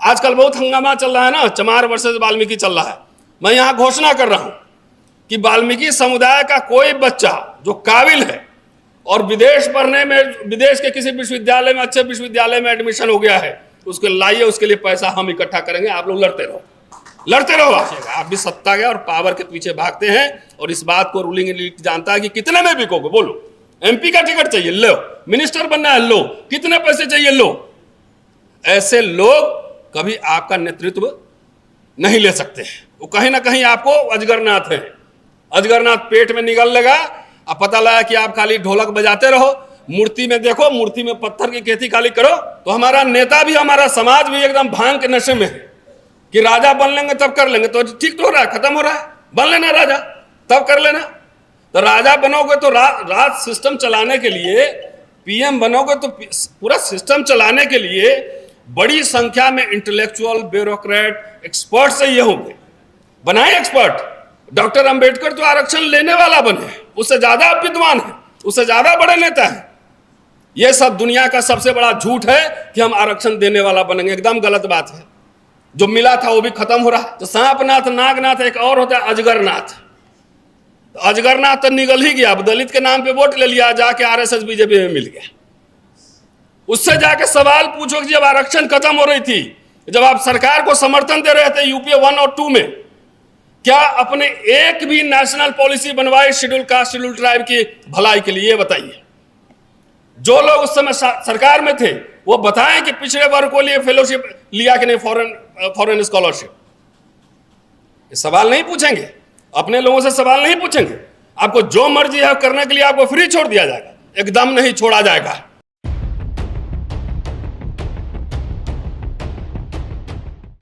आजकल बहुत हंगामा चल रहा है ना, चमार वर्सेस वाल्मीकि चल रहा है। मैं यहाँ घोषणा कर रहा हूँ कि वाल्मीकि समुदाय का कोई बच्चा जो काबिल है और विदेश पढ़ने में, विदेश के किसी विश्वविद्यालय में, अच्छे विश्वविद्यालय में एडमिशन हो गया है, उसको लाइए, उसके लिए पैसा हम इकट्ठा करेंगे। आप लोग लड़ते रहो, लड़ते रहो। आप भी सत्ता के और पावर के पीछे भागते हैं और इस बात को रूलिंग एलिट जानता है कि कितने में बिकोगे। बोलो, एमपी का टिकट चाहिए, लो। मिनिस्टर बनना है, लो। कितने पैसे चाहिए, लो। ऐसे लोग कभी आपका नेतृत्व नहीं ले सकते हैं। वो कहीं ना कहीं आपको अजगरनाथ है, अजगरनाथ पेट में निगल लेगा। अब पता लगा कि आप खाली ढोलक बजाते रहो, मूर्ति में देखो, मूर्ति में पत्थर की खेती खाली करो। तो हमारा नेता भी, हमारा समाज भी एकदम भांग के नशे में है कि राजा बन लेंगे तब कर लेंगे। तो ठीक तो हो रहा है, खत्म हो रहा है, बन लेना राजा, तब कर लेना। तो राजा बनोगे तो राज सिस्टम चलाने के लिए, पीएम बनोगे तो पूरा सिस्टम चलाने के लिए बड़ी संख्या में इंटेलेक्चुअल, ब्यूरोक्रेट, एक्सपर्ट चाहिए होंगे। बनाए एक्सपर्ट। डॉक्टर अंबेडकर तो आरक्षण लेने वाला बने, उससे ज्यादा विद्वान है, उससे ज्यादा बड़े नेता है। यह सब दुनिया का सबसे बड़ा झूठ है कि हम आरक्षण देने वाला बनेंगे। एकदम गलत बात है। जो मिला था वो भी खत्म हो रहा है। तो सांपनाथ, नागनाथ, एक और होता है अजगरनाथ। तो अजगरनाथ तो निगल ही गया। अब दलित के नाम पे वोट ले लिया, जाके आरएसएस बीजेपी में मिल गया। उससे जाके सवाल पूछो कि जब आरक्षण खत्म हो रही थी, जब आप सरकार को समर्थन दे रहे थे यूपीए 1 और 2 में, क्या अपने एक भी नेशनल पॉलिसी बनवाई शेड्यूल कास्ट, शेड्यूल ट्राइब की भलाई के लिए? बताइए। जो लोग उस समय सरकार में थे वो बताएं कि पिछड़े वर्ग को लिए फेलोशिप लिया कि नहीं, फॉरेन स्कॉलरशिप। ये सवाल नहीं पूछेंगे, अपने लोगों से सवाल नहीं पूछेंगे। आपको जो मर्जी है करने के लिए आपको फ्री छोड़ दिया जाएगा, एकदम नहीं छोड़ा जाएगा।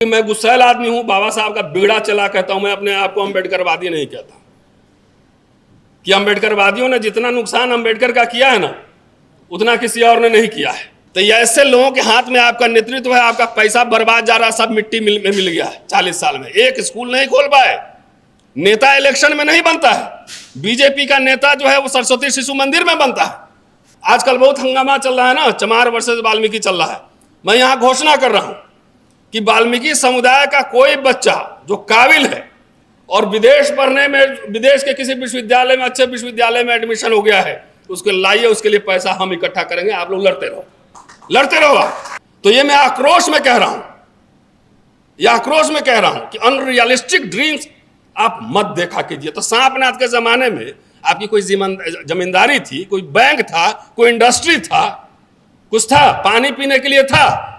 मैं गुस्सैल आदमी हूं, बाबा साहब का बिगड़ा चला कहता हूं। मैं अपने आप को अंबेडकरवादी नहीं कहता। कि अंबेडकरवादियों ने जितना नुकसान अंबेडकर का किया है ना, उतना किसी और ने नहीं किया है। तो ये ऐसे लोगों के हाथ में आपका नेतृत्व है, आपका पैसा बर्बाद जा रहा है, सब मिट्टी में मिल गया है। 40 साल में एक स्कूल नहीं खोल पाए। नेता इलेक्शन में नहीं बनता है। बीजेपी का नेता जो है वो सरस्वती शिशु मंदिर में बनता है। आजकल बहुत हंगामा चल रहा है ना, चमार वर्सेस वाल्मीकि चल रहा है। मैं यहाँ घोषणा कर रहा हूँ कि वाल्मीकि समुदाय का कोई बच्चा जो काबिल है और विदेश पढ़ने में, विदेश के किसी विश्वविद्यालय में, अच्छे विश्वविद्यालय में एडमिशन हो गया है, उसको लाइए, उसके लिए पैसा हम इकट्ठा करेंगे। आप लोग लड़ते रहो, लड़ते रहो। तो ये मैं आक्रोश में कह रहा हूं, यह आक्रोश में कह रहा हूं कि अनरियलिस्टिक ड्रीम्स आप मत देखा कीजिए। तो सांपनाथ के जमाने में आपकी कोई जमींदारी थी, कोई बैंक था, कोई इंडस्ट्री था, कुछ था, पानी पीने के लिए था।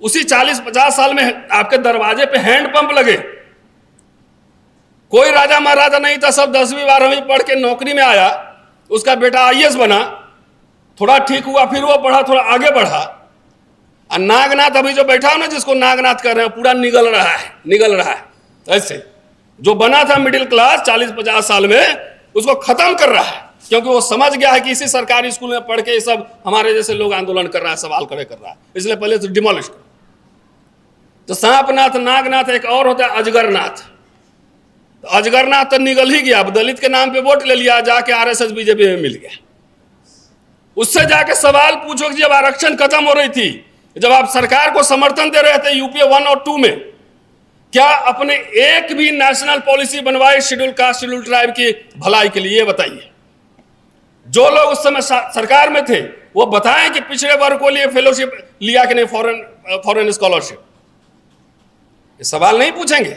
उसी 40-50 साल में आपके दरवाजे पे हैंडपंप लगे। कोई राजा महाराजा नहीं था, सब 10वीं 12वीं पढ़ के नौकरी में आया। उसका बेटा आईएएस बना, थोड़ा ठीक हुआ, फिर वो पढ़ा, थोड़ा आगे बढ़ा। और नागनाथ अभी जो बैठा हो ना, जिसको नागनाथ कर रहे हैं, पूरा निगल रहा है, निगल रहा है। ऐसे जो बना था मिडिल क्लास 40-50 साल में, उसको खत्म कर रहा है, क्योंकि वो समझ गया है कि इसी सरकारी स्कूल में पढ़ के ये सब हमारे जैसे लोग आंदोलन कर रहा है, सवाल खड़े कर रहा है, इसलिए पहले तो डिमोलिश करो। तो सांपनाथ, नागनाथ, एक और होता है अजगरनाथ। तो अजगरनाथ तो निगल ही गया। अब दलित के नाम पे वोट ले लिया, जाके आरएसएस बीजेपी में मिल गया। उससे जाके सवाल पूछो कि जब आरक्षण खत्म हो रही थी, जब आप सरकार को समर्थन दे रहे थे यूपीए 1 और 2 में, क्या अपने एक भी नेशनल पॉलिसी बनवाई शेड्यूल कास्ट, शेड्यूल ट्राइब की भलाई के लिए? बताइए। जो लोग उस समय सरकार में थे वो बताएं कि पिछड़े वर्ग को लिए फेलोशिप लिया कि नहीं, फॉरेन स्कॉलरशिप। ये सवाल नहीं पूछेंगे,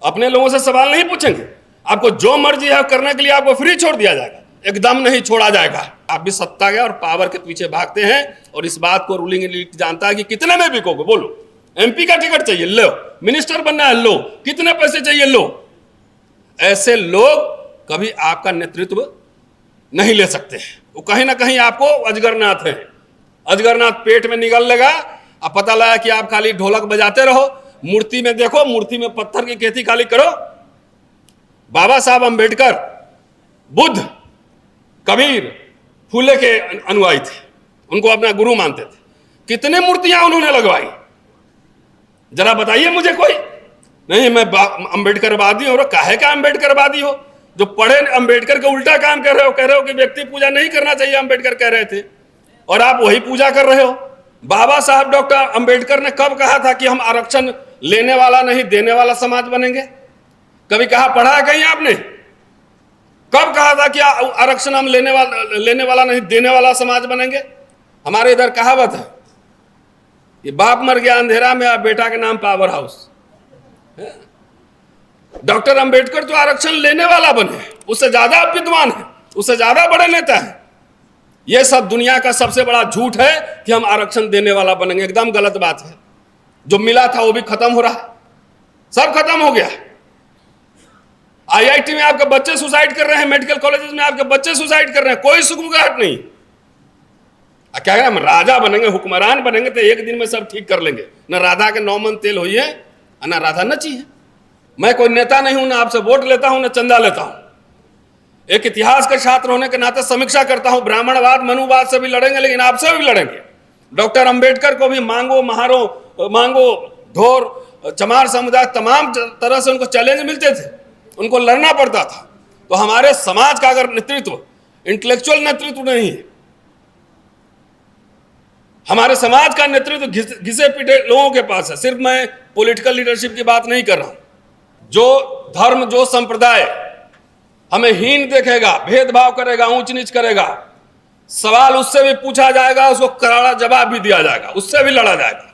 अपने लोगों से सवाल नहीं पूछेंगे। आपको जो मर्जी है करने के लिए आपको फ्री छोड़ दिया जाएगा, एकदम नहीं छोड़ा जाएगा। आप भी सत्ता के और पावर के पीछे भागते हैं और इस बात को रूलिंग एलिट जानता है कि कितने में बिकोगे। बोलो, एमपी का टिकट चाहिए, लो। मिनिस्टर बनना है, लो। कितने पैसे चाहिए, लो। ऐसे लोग कभी आपका नेतृत्व नहीं ले सकते हैं। वो कहीं ना कहीं आपको अजगरनाथ है, अजगरनाथ पेट में निगल लेगा। अब पता लगा कि आप खाली ढोलक बजाते रहो, मूर्ति में देखो, मूर्ति में पत्थर की खेती खाली करो। बाबा साहब अंबेडकर, बुद्ध, कबीर, फूले के अनुयायी थे, उनको अपना गुरु मानते थे। कितने मूर्तियां उन्होंने लगवाई, जरा बताइए मुझे कोई। नहीं, मैं अंबेडकरवादी हूं। काहे का अंबेडकरवादी हो? जो पढ़े अंबेडकर का उल्टा काम कर रहे हो, कह रहे हो कि व्यक्ति पूजा नहीं करना चाहिए, अंबेडकर कह रहे थे, और आप वही पूजा कर रहे हो। बाबा साहब डॉक्टर अंबेडकर ने कब कहा था कि हम आरक्षण लेने वाला नहीं देने वाला समाज बनेंगे? कभी कहा, पढ़ा है कहीं आपने? कब कहा था कि आरक्षण हम लेने वाला नहीं देने वाला समाज बनेंगे? हमारे इधर कहावत है कि बाप मर गया अंधेरा में, अब बेटा के नाम पावर हाउस। डॉक्टर अंबेडकर तो आरक्षण लेने वाला बने, उससे ज्यादा विद्वान है, उससे ज्यादा बड़े नेता है। यह सब दुनिया का सबसे बड़ा झूठ है कि हम आरक्षण देने वाला बनेंगे। एकदम गलत बात है। जो मिला था वो भी खत्म हो रहा है, सब खत्म हो गया। आईआईटी में आपके बच्चे सुसाइड कर रहे हैं, मेडिकल कॉलेजेस में आपके बच्चे सुसाइड कर रहे हैं, कोई सुगबुगाहट नहीं। क्या कह रहे हम राजा बनेंगे, हुक्मरान बनेंगे तो एक दिन में सब ठीक कर लेंगे। न राधा के 9 मन तेल होइए, न राधा नची है। मैं कोई नेता नहीं हूं, ना आपसे वोट लेता हूं, ना चंदा लेता हूं। एक इतिहास के छात्र होने के नाते समीक्षा करता हूं। ब्राह्मणवाद मनुवाद से भी लड़ेंगे, लेकिन आपसे भी लड़ेंगे। डॉक्टर अंबेडकर को भी मांगो ढोर चमार समुदाय तमाम तरह से उनको चैलेंज मिलते थे, उनको लड़ना पड़ता था। तो हमारे समाज का अगर नेतृत्व इंटेलेक्चुअल नेतृत्व नहीं है, हमारे समाज का नेतृत्व घिसे पिटे लोगों के पास है। सिर्फ मैं पॉलिटिकल लीडरशिप की बात नहीं कर रहा हूं। जो धर्म, जो संप्रदाय हमें हीन देखेगा, भेदभाव करेगा, ऊंच नीच करेगा, सवाल उससे भी पूछा जाएगा, उसको करारा जवाब भी दिया जाएगा, उससे भी लड़ा जाएगा।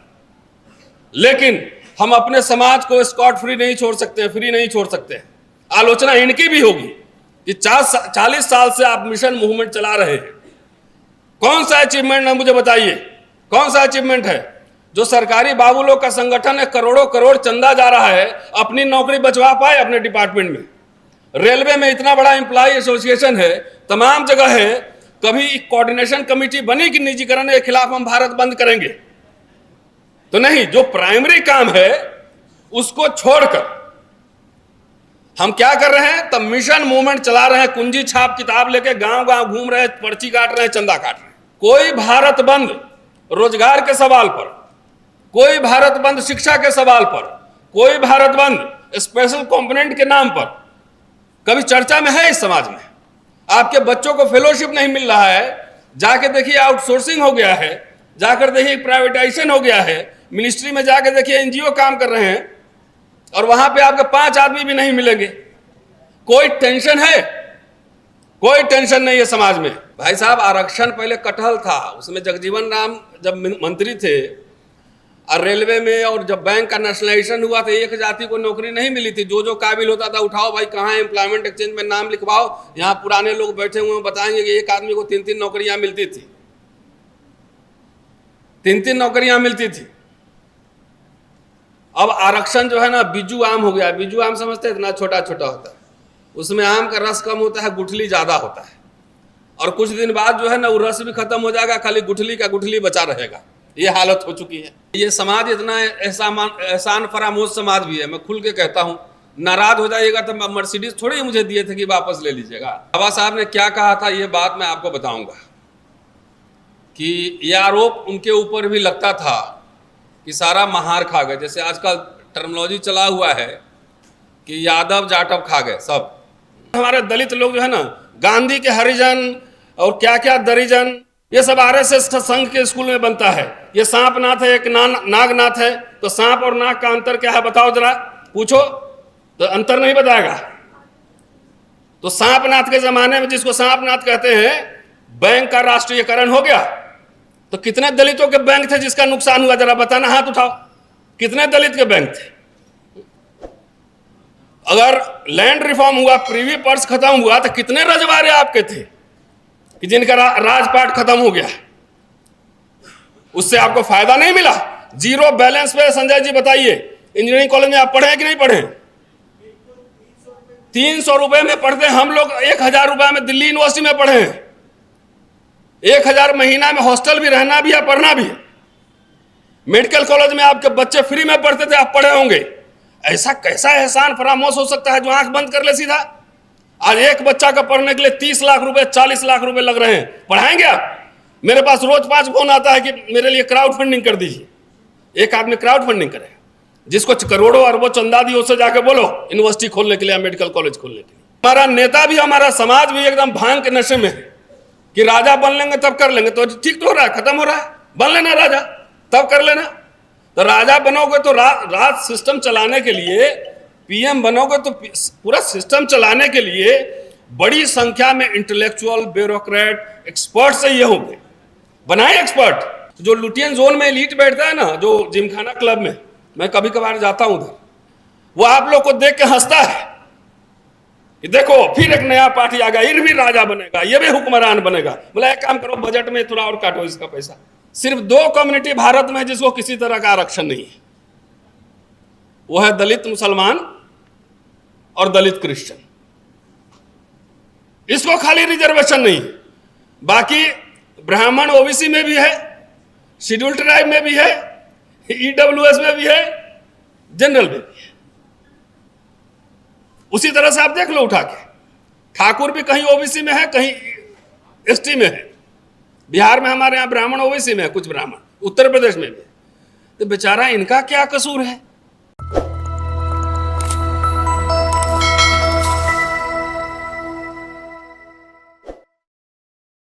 लेकिन हम अपने समाज को स्कॉट फ्री नहीं छोड़ सकते, फ्री नहीं छोड़ सकते। आलोचना इनकी भी होगी कि 40 साल से आप मिशन मूवमेंट चला रहे हैं। कौन सा अचीवमेंट है मुझे बताइए, कौन सा अचीवमेंट है? जो सरकारी बाबू लोग का संगठन है, करोड़ों करोड़ चंदा जा रहा है, अपनी नौकरी बचवा पाए अपने डिपार्टमेंट में। रेलवे में इतना बड़ा एम्प्लॉय एसोसिएशन है, तमाम जगह है। कभी कोऑर्डिनेशन कमेटी बनी कि निजीकरण के खिलाफ हम भारत बंद करेंगे? तो नहीं। जो प्राइमरी काम है उसको छोड़कर हम क्या कर रहे हैं? तब मिशन मूवमेंट चला रहे हैं, कुंजी छाप किताब लेके गांव गांव घूम रहे हैं, पर्ची काट रहे हैं, चंदा काट रहे हैं। कोई भारत बंद रोजगार के सवाल पर, कोई भारत बंद शिक्षा के सवाल पर, कोई भारत बंद स्पेशल कंपोनेंट के नाम पर कभी चर्चा में है इस समाज में? आपके बच्चों को फेलोशिप नहीं मिल रहा है, जाके देखिए आउटसोर्सिंग हो गया है, जाकर देखिए प्राइवेटाइजेशन हो गया है, मिनिस्ट्री में जाके देखिए एनजीओ काम कर रहे हैं और वहां पे आपके 5 आदमी भी नहीं मिलेंगे। कोई टेंशन है? कोई टेंशन नहीं है समाज में। भाई साहब, आरक्षण पहले कटहल था, उसमें जगजीवन राम जब मंत्री थे और रेलवे में, और जब बैंक का नेशनलाइजेशन हुआ तो एक जाति को नौकरी नहीं मिली थी। जो काबिल होता था, उठाओ भाई, कहाँ एम्प्लॉयमेंट एक्सचेंज में नाम लिखवाओ। यहाँ पुराने लोग बैठे हुए बताएंगे कि एक आदमी को 3-3 नौकरियां मिलती थी, 3-3 नौकरियां मिलती थी। अब आरक्षण जो है ना, बिजू आम हो गया। बिजू आम समझते हैं? इतना छोटा छोटा होता है, उसमें आम का रस कम होता है, गुठली ज्यादा होता है। और कुछ दिन बाद जो है ना, वो रस भी खत्म हो जाएगा, खाली गुठली का गुठली बचा रहेगा। ये हालत हो चुकी है। ये समाज इतना एहसान फरामोश समाज भी है। मैं खुल के कहता हूँ, नाराज हो जाइएगा तो मर्सिडीज थोड़ी मुझे दिए थे कि वापस ले लीजिएगा। बाबा साहब ने क्या कहा था, ये बात मैं आपको बताऊंगा कि ये आरोप उनके ऊपर भी लगता था कि सारा महार खा गए। जैसे आजकल टर्मिनोलॉजी चला हुआ है कि यादव जाटव खा गए सब। हमारे दलित लोग जो है ना, गांधी के हरिजन और क्या क्या दरिजन, ये सब आरएसएस संघ के स्कूल में बनता है। ये सांपनाथ है, एक नागनाथ है। तो सांप और नाग का अंतर क्या है बताओ जरा, पूछो तो अंतर नहीं बताएगा। तो सांपनाथ के जमाने में, जिसको सांपनाथ कहते हैं, बैंक का राष्ट्रीयकरण हो गया। तो कितने दलितों के बैंक थे जिसका नुकसान हुआ? जरा बताना, हाथ उठाओ। कितने दलित के बैंक थे? अगर लैंड रिफॉर्म हुआ, प्रीवी पर्स खत्म हुआ, तो कितने रजवाड़े आपके थे कि जिनका राजपाट खत्म हो गया? उससे आपको फायदा नहीं मिला। जीरो बैलेंस पे संजय जी बताइए, इंजीनियरिंग कॉलेज में आप पढ़े हैं कि नहीं पढ़े? 300 रुपए में पढ़ते हैं हम लोग, 1000 रुपए में दिल्ली यूनिवर्सिटी में पढ़े हैं। 1000 महीना में हॉस्टल भी रहना भी है, पढ़ना भी है। मेडिकल कॉलेज में आपके बच्चे फ्री में पढ़ते थे, आप पढ़े होंगे। ऐसा कैसा एहसान फरामोश हो सकता है जो आंख बंद कर ले सीधा? आज एक बच्चा का पढ़ने के लिए 30 लाख रुपए, 40 लाख रुपए लग रहे हैं। पढ़ाएंगे आप? मेरे पास रोज 5 फोन आता है कि मेरे लिए क्राउड फंडिंग कर दीजिए। एक आदमी क्राउड फंडिंग करे, जिसको करोड़ों अरबों चंदा दी, उससे जाके बोलो यूनिवर्सिटी खोलने के लिए, मेडिकल कॉलेज खोलने के लिए। हमारा नेता भी, हमारा समाज भी एकदम भांग के नशे में है कि राजा बन लेंगे तब कर लेंगे। तो ठीक तो हो रहा है, खत्म हो रहा है, बन लेना राजा। तब कर लेना। तो राजा बनोगे तो राज सिस्टम चलाने के लिए, पीएम बनोगे तो पूरा सिस्टम चलाने के लिए बड़ी संख्या में इंटेलेक्चुअल, ब्यूरोक्रेट, एक्सपर्ट चाहिए होंगे। बनाए एक्सपर्ट। जो लुटियन जोन में एलीट बैठता है ना, जो जिमखाना क्लब में, मैं कभी कभार जाता हूं उधर, वो आप लोग को देख के हंसता है कि देखो फिर एक नया पार्टी आ गया, ये भी राजा बनेगा, ये भी हुक्मरान बनेगा। बोला एक काम करो, बजट में थोड़ा और काटो इसका पैसा। सिर्फ 2 कम्युनिटी भारत में जिसको किसी तरह का आरक्षण नहीं है, वो है दलित मुसलमान और दलित क्रिश्चियन। इसको खाली रिजर्वेशन नहीं, बाकी ब्राह्मण ओबीसी में भी है, शेड्यूल ट्राइब में भी है, ईडब्ल्यूएस में भी है, जनरल में भी है। उसी तरह से आप देख लो उठा के, ठाकुर भी कहीं ओबीसी में है, कहीं एसटी में है। बिहार में हमारे यहाँ ब्राह्मण ओबीसी में है, कुछ ब्राह्मण, उत्तर प्रदेश में भी। तो बेचारा इनका क्या कसूर है?